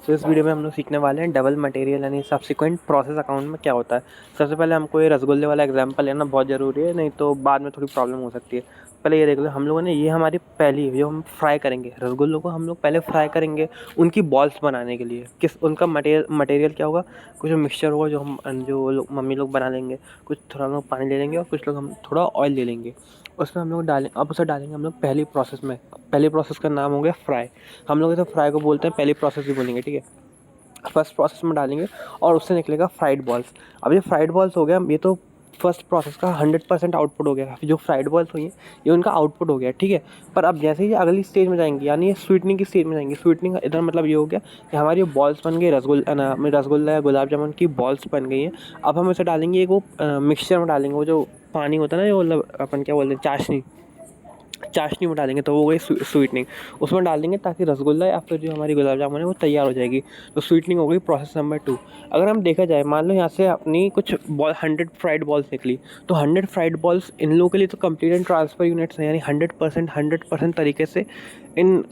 तो इस वीडियो में हम लोग सीखने वाले हैं डबल मटेरियल यानी सब्सिक्वेंट प्रोसेस अकाउंट में क्या होता है। सबसे पहले हमको ये रसगुल्ले वाला एग्जांपल लेना बहुत ज़रूरी है, नहीं तो बाद में थोड़ी प्रॉब्लम हो सकती है। पहले ये देख लो, हम लोगों ने ये हमारी पहली जो हम फ्राई करेंगे रसगुल्लों को, हम लोग पहले फ्राई करेंगे उनकी बॉल्स बनाने के लिए। किस उनका मटेरियल क्या होगा, कुछ मिक्सचर होगा जो लोग मम्मी लोग बना लेंगे। कुछ थोड़ा लोग पानी ले लेंगे और कुछ लोग हम थोड़ा ऑयल ले लेंगे, उसमें हम लोग अब उसे डालेंगे हम लोग पहली प्रोसेस में। पहली प्रोसेस का नाम हो गया फ्राई। हम लोग इसे फ्राई को बोलते हैं, पहली प्रोसेस भी बोलेंगे, ठीक है। फर्स्ट प्रोसेस में डालेंगे और उससे निकलेगा फ्राइड बॉल्स। अब ये फ्राइड बॉल्स हो गया, ये तो फर्स्ट प्रोसेस का 100% आउटपुट हो गया। जो फ्राइड बॉल्स हुई हैं ये उनका आउटपुट हो गया, ठीक है। पर अब जैसे ही अगली स्टेज में जाएंगी, यानी ये स्वीटनिंग की स्टेज में जाएंगी। स्वीटनिंग इधर मतलब ये हो गया कि हमारी बॉल्स बन गई, रसगुल्ला या गुलाब जामुन की बॉल्स बन गई हैं। अब हम इसे डालेंगे एक वो मिक्सचर में डालेंगे, वो जो पानी होता है ना, जो मतलब अपन क्या बोलते हैं, चाशनी में डालेंगे, तो वो गई स्वीटनिंग। उसमें डाल देंगे ताकि रसगुल्ला या फिर जो हमारी गुलाब जामुन है वो तैयार हो जाएगी। तो स्वीटनिंग हो गई प्रोसेस नंबर 2। अगर हम देखा जाए, मान लो यहाँ से अपनी कुछ 100 फ्राइड बॉल्स निकली, तो 100 फ्राइड बॉल्स इन लोगों के लिए तो कंप्लीट एंड ट्रांसफर यूनिट्स हैं, यानी 100% तरीके से इन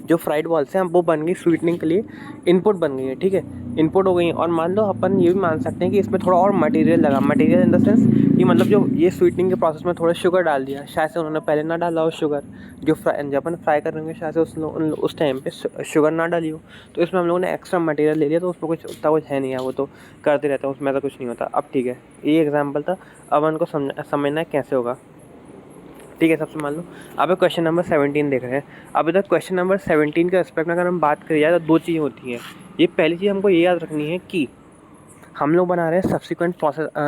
जो फ्राइड बॉल्स हैं वो बन गई स्वीटनिंग के लिए इनपुट बन गई है, ठीक है। इनपुट हो गई हैं। और मान लो अपन ये भी मान सकते हैं कि इसमें थोड़ा और मटेरियल लगा, मटेरियल इन द सेंस कि मतलब जो ये स्वीटनिंग के प्रोसेस में थोड़ा शुगर डाल दिया, शायद से उन्होंने पहले ना डाला हो शुगर। जब अपन फ्राई करेंगे शायद से उस टाइम पे शुगर ना डाली हो, तो इसमें हम लोगों ने एक्स्ट्रा मटेरियल ले लिया, तो उसमें कुछ उतना कुछ है नहीं है, वो तो करते रहते हैं, उसमें तो कुछ नहीं होता। अब ठीक है, ये एग्जाम्पल था। अब उनको समझना है कैसे होगा, ठीक है। सबसे मान लो अब क्वेश्चन नंबर 17 देख रहे हैं। अब इधर क्वेश्चन नंबर 17 के रिस्पेक्ट में अगर हम बात करी जाए तो दो चीज़ें होती हैं। ये पहली चीज़ हमको ये याद रखनी है कि हम लोग बना रहे हैं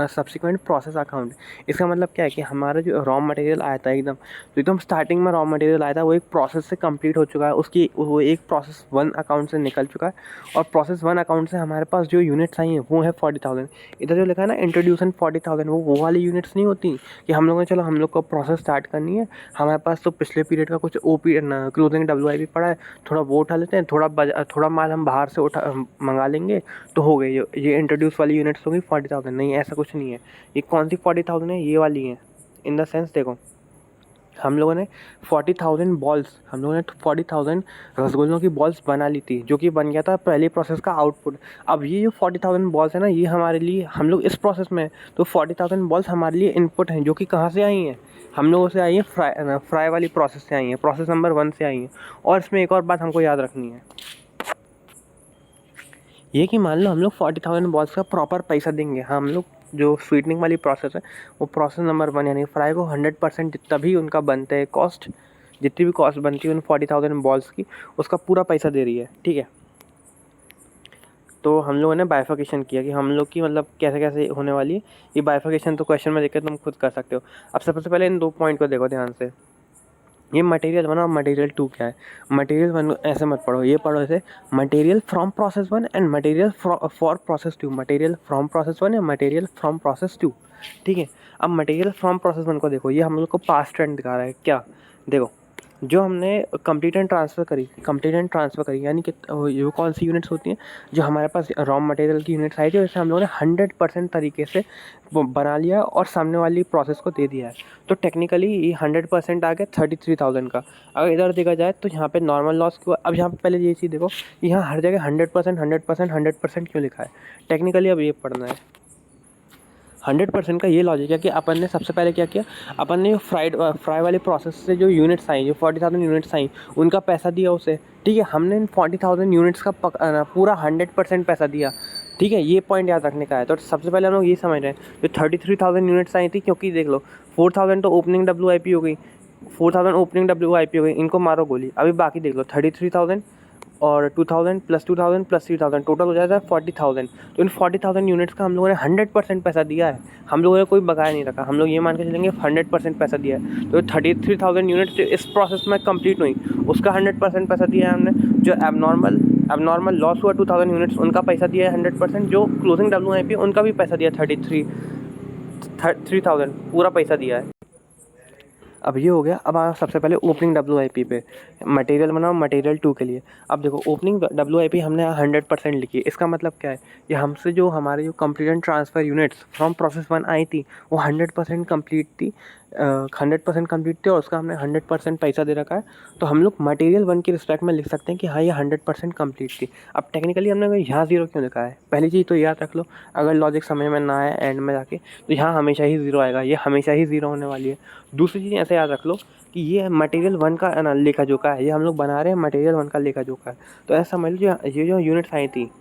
सब्सिक्वेंट प्रोसेस अकाउंट। इसका मतलब क्या है कि हमारा जो रॉ मटेरियल आया था एकदम स्टार्टिंग में रॉ मटेरियल आया था, वो एक प्रोसेस से कंप्लीट हो चुका है, उसकी वो एक प्रोसेस 1 अकाउंट से निकल चुका है। और प्रोसेस 1 अकाउंट से हमारे पास जो यूनिट्स आई हैं वो है 40,000। इधर जो लिखा है ना इंट्रोड्यूसन 40,000, वो वाली यूनिट्स नहीं होती कि हम लोगों ने चलो हम लोग को प्रोसेस स्टार्ट करनी है, हमारे पास तो पिछले पीरियड का कुछ क्लोजिंग WIP पड़ा है, थोड़ा वो उठा लेते हैं, थोड़ा माल हम बाहर से मंगा लेंगे, तो हो गई ये इंट्रोड्यूस वाली यूनिट्स होगी 40,000। नहीं, ऐसा कुछ नहीं है। ये कौन सी 40,000 है, ये वाली है। इन द सेंस देखो, हम लोगों ने 40,000 रसगुल्लों की बॉल्स बना ली थी, जो कि बन गया था पहले प्रोसेस का आउटपुट। अब ये जो 40,000 बॉल्स है ना, ये हमारे लिए, हम लोग इस प्रोसेस में, तो 40,000 बॉल्स हमारे लिए इनपुट हैं, जो कि कहाँ से आई हैं, हम लोगों से आई हैं फ्राई वाली प्रोसेस से आई हैं, प्रोसेस नंबर 1 से आई हैं। और इसमें एक और बात हमको याद रखनी है, ये कि मान लो हम लोग 40,000 बॉल्स का प्रॉपर पैसा देंगे। हाँ, हम लोग जो स्वीटनिंग वाली प्रोसेस है वो प्रोसेस नंबर 1 यानी फ्राई को 100% जितना भी उनका बनते हैं कॉस्ट, जितनी भी कॉस्ट बनती है उन 40,000 बॉल्स की, उसका पूरा पैसा दे रही है, ठीक है। तो हम लोगों ने बाइफर्केशन किया कि हम लोग की मतलब कैसे कैसे होने वाली है ये बाइफर्केशन। तो क्वेश्चन में देखकर तुम खुद कर सकते हो। अब सबसे पहले इन 2 पॉइंट को देखो ध्यान से। ये मटेरियल 1 और मटेरियल 2 क्या है। मटेरियल 1 ऐसे मत पढ़ो, ये पढ़ो ऐसे, material from process 1 and material for process 2। Material from process 1 या मटेरियल फ्रॉम प्रोसेस 2, ठीक है। अब मटेरियल फ्रॉम प्रोसेस 1 को देखो, ये हम लोग को पास्ट ट्रेंड दिखा रहा है। क्या देखो, जो हमने कंप्लीट एंड ट्रांसफ़र करी यानी कि ये कौन सी यूनिट्स होती हैं, जो हमारे पास रॉ मटेरियल की यूनिट्स आई थी, जैसे हम लोगों ने 100% तरीके से वो बना लिया और सामने वाली प्रोसेस को दे दिया है। तो टेक्निकली ये 100% आ गया 33,000 का। अगर इधर देखा जाए तो यहाँ पे नॉर्मल लॉस को, अब यहाँ पे पहले ये चीज़ देखो, यहाँ हर जगह 100% क्यों लिखा है। टेक्निकली अब ये पढ़ना है। 100% का ये लॉजिक है कि अपन ने सबसे पहले क्या किया, अपन ने फ्राई वाले प्रोसेस से जो यूनिट्स आई, जो 40,000 यूनिट्स आई, उनका पैसा दिया उसे, ठीक है। हमने इन 40,000 यूनिट्स का पूरा 100% पैसा दिया, ठीक है। ये पॉइंट याद रखने का है। तो सबसे पहले हम लोग ये समझ रहे हैं, जो 33,000 यूनिट्स आई थी, क्योंकि देख लो 4,000 तो ओपनिंग WIP हो गई, 4,000 ओपनिंग WIP हो गई, इनको मारो गोली। अभी बाकी देख लो 33,000 और 2,000 + 2,000 + 3,000, टोटल हो जाता है 40,000। तो इन 40,000 यूनिट्स का हम लोगों ने 100% पैसा दिया है। हम लोगों ने कोई बकाया नहीं रखा, हम लोग ये मान के चलेंगे 100% पैसा दिया है। तो 33,000 यूनिट्स जो इस प्रोसेस में कंप्लीट हुई, उसका 100% पैसा दिया है हमने। जो एबनॉर्मल लॉस हुआ 2,000 यूनिट्स, उनका पैसा दिया है 100%। जो क्लोजिंग WIP उनका भी पैसा दिया 3,000 पूरा पैसा दिया है। अब ये हो गया। अब सबसे पहले ओपनिंग WIP पे मटेरियल बनाओ मटेरियल 2 के लिए। अब देखो ओपनिंग WIP हमने 100% लिखी है। इसका मतलब क्या है, ये हमसे जो हमारे जो complete and transfer units from process 1 आई थी वो 100% कंप्लीट थी, 100% कम्प्लीट थी और उसका हमने 100% पैसा दे रखा है, तो हम लोग मटेरियल 1 की रिस्पेक्ट में लिख सकते हैं कि हाँ ये 100% कम्प्लीट थी। अब टेक्निकली हमने यहाँ 0 क्यों लिखा है, पहली चीज़ तो याद रख लो, अगर लॉजिक समझ में ना आए एंड में जाके तो यहाँ हमेशा ही 0 आएगा, ये हमेशा ही 0 होने वाली है। दूसरी चीज़ ऐसे याद रख लो कि ये मटेरियल 1 का लेखा जोखा है, ये हम लोग बना रहे हैं मटेरियल 1 का लेखा जोखा है। तो ऐसा समझ लो ये जो यूनिट्स आई थी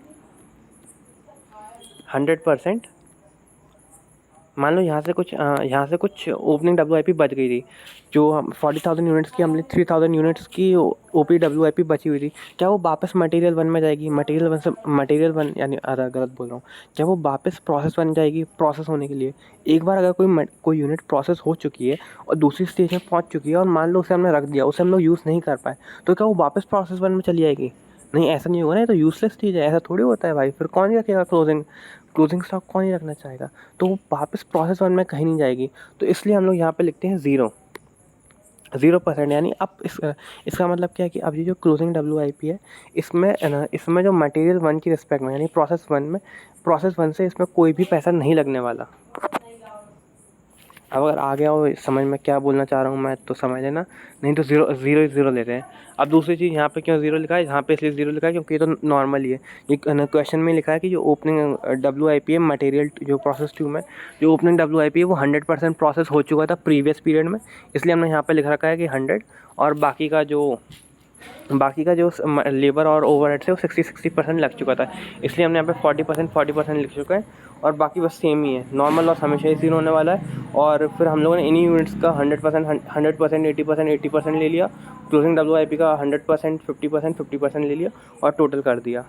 100%, मान लो यहाँ से कुछ ओपनिंग WIP बच गई थी, जो हम 40,000 यूनिट्स की हमने 3,000 यूनिट्स की OP WIP बची हुई थी, क्या वो वापस मटेरियल 1 में जाएगी? मटेरियल वन यानी गलत बोल रहा हूँ, क्या वो वापस प्रोसेस बन जाएगी? प्रोसेस होने के लिए एक बार अगर कोई यूनिट प्रोसेस हो चुकी है और दूसरी स्टेज में पहुँच चुकी है और मान लो उसे हमने रख दिया, उसे हम लोग यूज़ नहीं कर पाए, तो क्या वो वापस प्रोसेस 1 में चली जाएगी? नहीं, ऐसा नहीं होगा ना, ये तो यूज़लेस चीज़ है, ऐसा थोड़ी होता है भाई। फिर कौन ही रखेगा क्लोजिंग स्टॉक, कौन ही रखना चाहेगा? तो वो वापस प्रोसेस 1 में कहीं नहीं जाएगी। तो इसलिए हम लोग यहाँ पे लिखते हैं 0%। यानी अब इसका मतलब क्या है कि अब ये जो क्लोजिंग WIP है, इसमें जो मटेरियल 1 की रिस्पेक्ट में यानी प्रोसेस 1 से इसमें कोई भी पैसा नहीं लगने वाला। अब अगर आ गया हो समझ में क्या बोलना चाह रहा हूँ मैं तो समझ लेना, नहीं तो ज़ीरो लेते हैं। अब दूसरी चीज़ यहाँ पे क्यों 0 लिखा है, यहाँ पे इसलिए 0 लिखा है क्योंकि ये तो नॉर्मल ही है। ये क्वेश्चन में लिखा है कि जो ओपनिंग WIP है मटेरियल जो प्रोसेस 2 में जो ओपनिंग WIP है वो 100% प्रोसेस हो चुका था प्रीवियस पीरियड में, इसलिए हमने यहाँ पे लिख रखा है कि 100, और बाकी का जो लेबर और ओवरहेड से वो 60% लग चुका था, इसलिए हमने यहाँ पे 40% लिख चुका है, और बाकी बस सेम ही है। नॉर्मल लॉस हमेशा ही 0 होने वाला है। और फिर हम लोगों ने इन्हीं यूनिट्स का 100%, 80% ले लिया, क्लोजिंग WIP का 100%, 50% ले लिया और टोटल कर दिया।